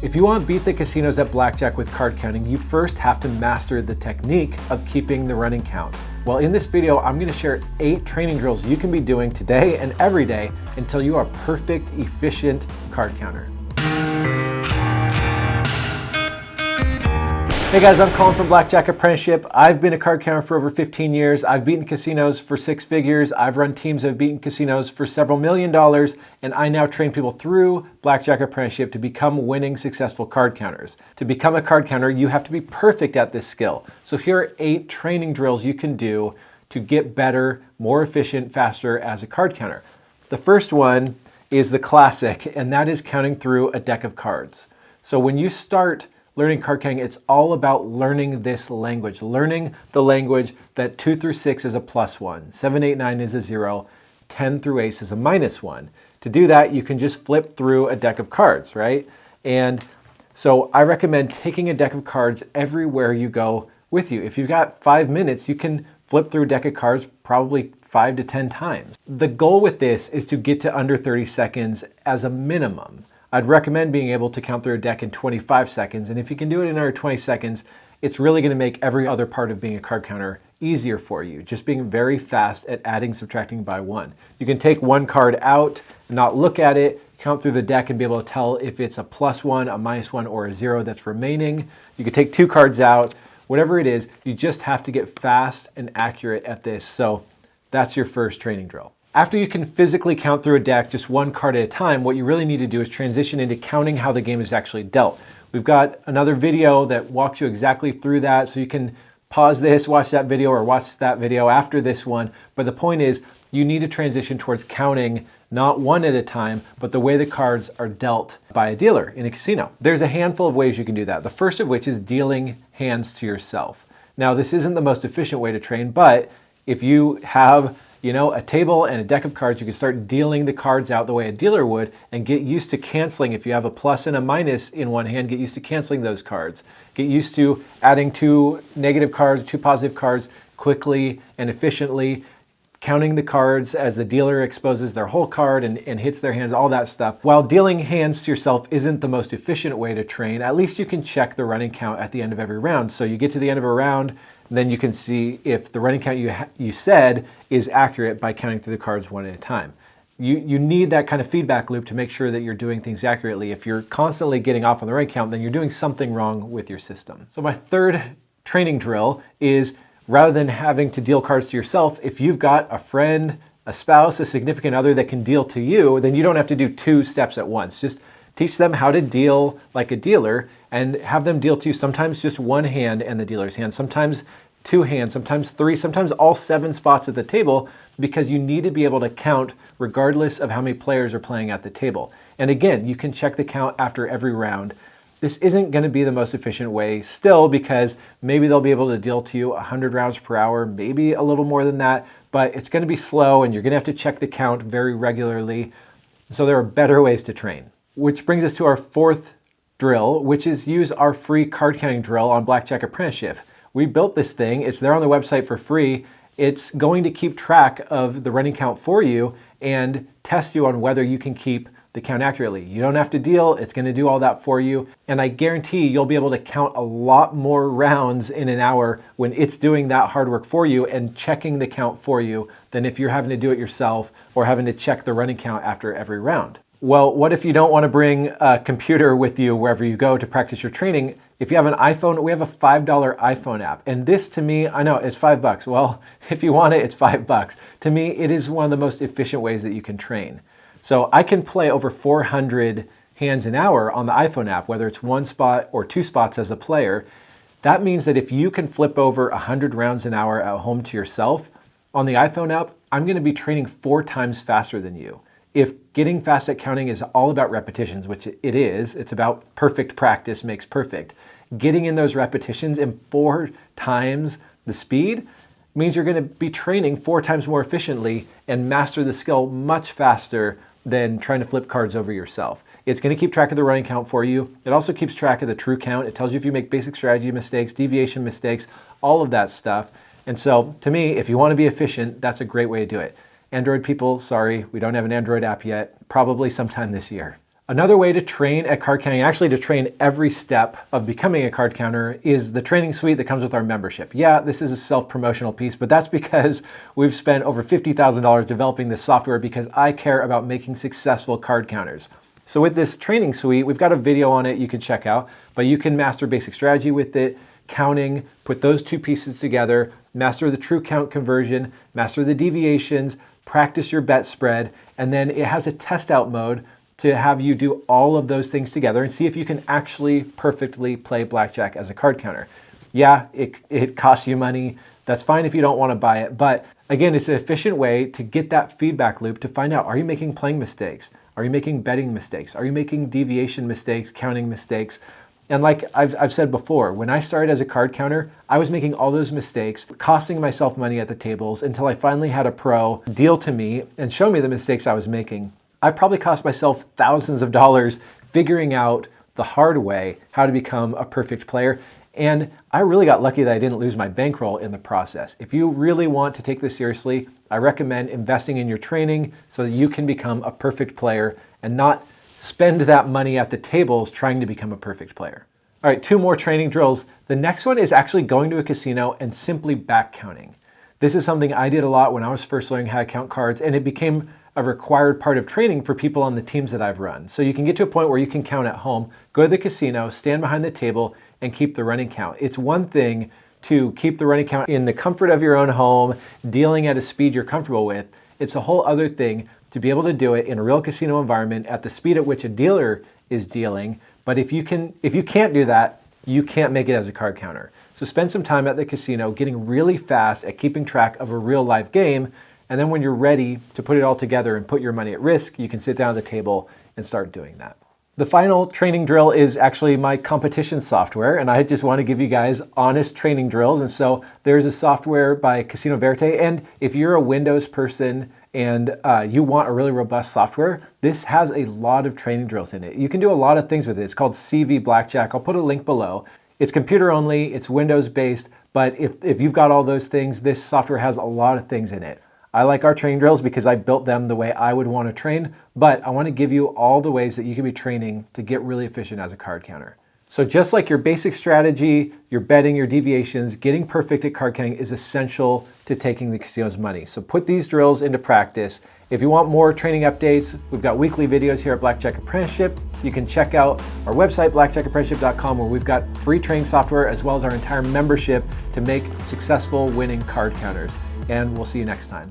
If you want to beat the casinos at Blackjack with card counting, you first have to master the technique of keeping the running count. Well, in this video, I'm going to share 8 training drills you can be doing today and every day until you are a perfect, efficient card counter. Hey guys, I'm Colin from Blackjack Apprenticeship. I've been a card counter for over 15 years. I've beaten casinos for 6 figures. I've run teams that have beaten casinos for several $1 million, and I now train people through Blackjack Apprenticeship to become winning, successful card counters. To become a card counter, you have to be perfect at this skill. So here are 8 training drills you can do to get better, more efficient, faster as a card counter. The first one is the classic, and that is counting through a deck of cards. So when you start learning card counting, it's all about learning this language, learning the language that 2 through 6 is a +1, 7, 8, 9 is a 0, 10 through ace is a -1. To do that, you can just flip through a deck of cards, right? And so I recommend taking a deck of cards everywhere you go with you. If you've got 5 minutes, you can flip through a deck of cards probably 5 to 10 times. The goal with this is to get to under 30 seconds as a minimum. I'd recommend being able to count through a deck in 25 seconds, and if you can do it in under 20 seconds, it's really going to make every other part of being a card counter easier for you, just being very fast at adding, subtracting by 1. You can take one card out, not look at it, count through the deck and be able to tell if it's a +1, a -1, or a 0 that's remaining. You can take 2 cards out, whatever it is, you just have to get fast and accurate at this. So that's your first training drill. After you can physically count through a deck just one card at a time, what you really need to do is transition into counting how the game is actually dealt. We've got another video that walks you exactly through that, so you can pause this, watch that video, or watch that video after this one. But the point is, you need to transition towards counting not one at a time, but the way the cards are dealt by a dealer in a casino. There's a handful of ways you can do that. The first of which is dealing hands to yourself. Now, this isn't the most efficient way to train, but if you have a table and a deck of cards, you can start dealing the cards out the way a dealer would and get used to canceling. If you have a plus and a minus in one hand, get used to canceling those cards. Get used to adding 2 negative cards, 2 positive cards quickly and efficiently, counting the cards as the dealer exposes their whole card and hits their hands, all that stuff. While dealing hands to yourself isn't the most efficient way to train, at least you can check the running count at the end of every round. So you get to the end of a round, then you can see if the running count you said is accurate by counting through the cards one at a time. You need that kind of feedback loop to make sure that you're doing things accurately. If you're constantly getting off on the running count, then you're doing something wrong with your system. So my third training drill is, rather than having to deal cards to yourself, if you've got a friend, a spouse, a significant other that can deal to you, then you don't have to do 2 steps at once. Just teach them how to deal like a dealer and have them deal to you, sometimes just one hand and the dealer's hand, sometimes 2 hands, sometimes 3, sometimes all 7 spots at the table, because you need to be able to count regardless of how many players are playing at the table. And again, you can check the count after every round. This isn't going to be the most efficient way still, because maybe they'll be able to deal to you 100 rounds per hour, maybe a little more than that, but it's going to be slow and you're going to have to check the count very regularly. So there are better ways to train. Which brings us to our 4th drill, which is use our free card counting drill on Blackjack Apprenticeship. We built this thing, it's there on the website for free. It's going to keep track of the running count for you and test you on whether you can keep the count accurately. You don't have to deal, it's going to do all that for you. And I guarantee you'll be able to count a lot more rounds in an hour when it's doing that hard work for you and checking the count for you than if you're having to do it yourself or having to check the running count after every round. Well, what if you don't want to bring a computer with you wherever you go to practice your training? If you have an iPhone, we have a $5 iPhone app. And this, to me, I know it's $5. Well, if you want it, it's $5. To me, it is one of the most efficient ways that you can train. So I can play over 400 hands an hour on the iPhone app, whether it's 1 spot or 2 spots as a player. That means that if you can flip over 100 rounds an hour at home to yourself on the iPhone app, I'm going to be training 4 times faster than you. If getting fast at counting is all about repetitions, which it is, it's about perfect practice makes perfect. Getting in those repetitions in 4 times the speed means you're going to be training 4 times more efficiently and master the skill much faster than trying to flip cards over yourself. It's going to keep track of the running count for you. It also keeps track of the true count. It tells you if you make basic strategy mistakes, deviation mistakes, all of that stuff. And so to me, if you want to be efficient, that's a great way to do it. Android people, sorry, we don't have an Android app yet, probably sometime this year. Another way to train at card counting, actually to train every step of becoming a card counter, is the training suite that comes with our membership. Yeah, this is a self-promotional piece, but that's because we've spent over $50,000 developing this software because I care about making successful card counters. So with this training suite, we've got a video on it you can check out, but you can master basic strategy with it, counting, put those two pieces together, master the true count conversion, master the deviations, practice your bet spread, and then it has a test out mode to have you do all of those things together and see if you can actually perfectly play blackjack as a card counter. Yeah, it costs you money. That's fine if you don't want to buy it. But again, it's an efficient way to get that feedback loop to find out, are you making playing mistakes? Are you making betting mistakes? Are you making deviation mistakes, counting mistakes? And like I've said before, when I started as a card counter, I was making all those mistakes, costing myself money at the tables until I finally had a pro deal to me and show me the mistakes I was making. I probably cost myself thousands of dollars figuring out the hard way how to become a perfect player. And I really got lucky that I didn't lose my bankroll in the process. If you really want to take this seriously, I recommend investing in your training so that you can become a perfect player and not spend that money at the tables trying to become a perfect player. All right, 2 more training drills. The next one is actually going to a casino and simply back counting. This is something I did a lot when I was first learning how to count cards, and it became a required part of training for people on the teams that I've run. So you can get to a point where you can count at home, go to the casino, stand behind the table, and keep the running count. It's one thing to keep the running count in the comfort of your own home, dealing at a speed you're comfortable with. It's a whole other thing to be able to do it in a real casino environment at the speed at which a dealer is dealing. But if you can't do that, you can't make it as a card counter. So spend some time at the casino getting really fast at keeping track of a real live game. And then when you're ready to put it all together and put your money at risk, you can sit down at the table and start doing that. The final training drill is actually my competition software, and I just want to give you guys honest training drills. And so there's a software by Casino Verite, and if you're a Windows person and you want a really robust software, this has a lot of training drills in it. You can do a lot of things with it. It's called CV Blackjack. I'll put a link below. It's computer only, it's Windows based, but if you've got all those things, this software has a lot of things in it. I like our training drills because I built them the way I would want to train, but I want to give you all the ways that you can be training to get really efficient as a card counter. So just like your basic strategy, your betting, your deviations, getting perfect at card counting is essential to taking the casino's money. So put these drills into practice. If you want more training updates, we've got weekly videos here at Blackjack Apprenticeship. You can check out our website, blackjackapprenticeship.com, where we've got free training software as well as our entire membership to make successful winning card counters. And we'll see you next time.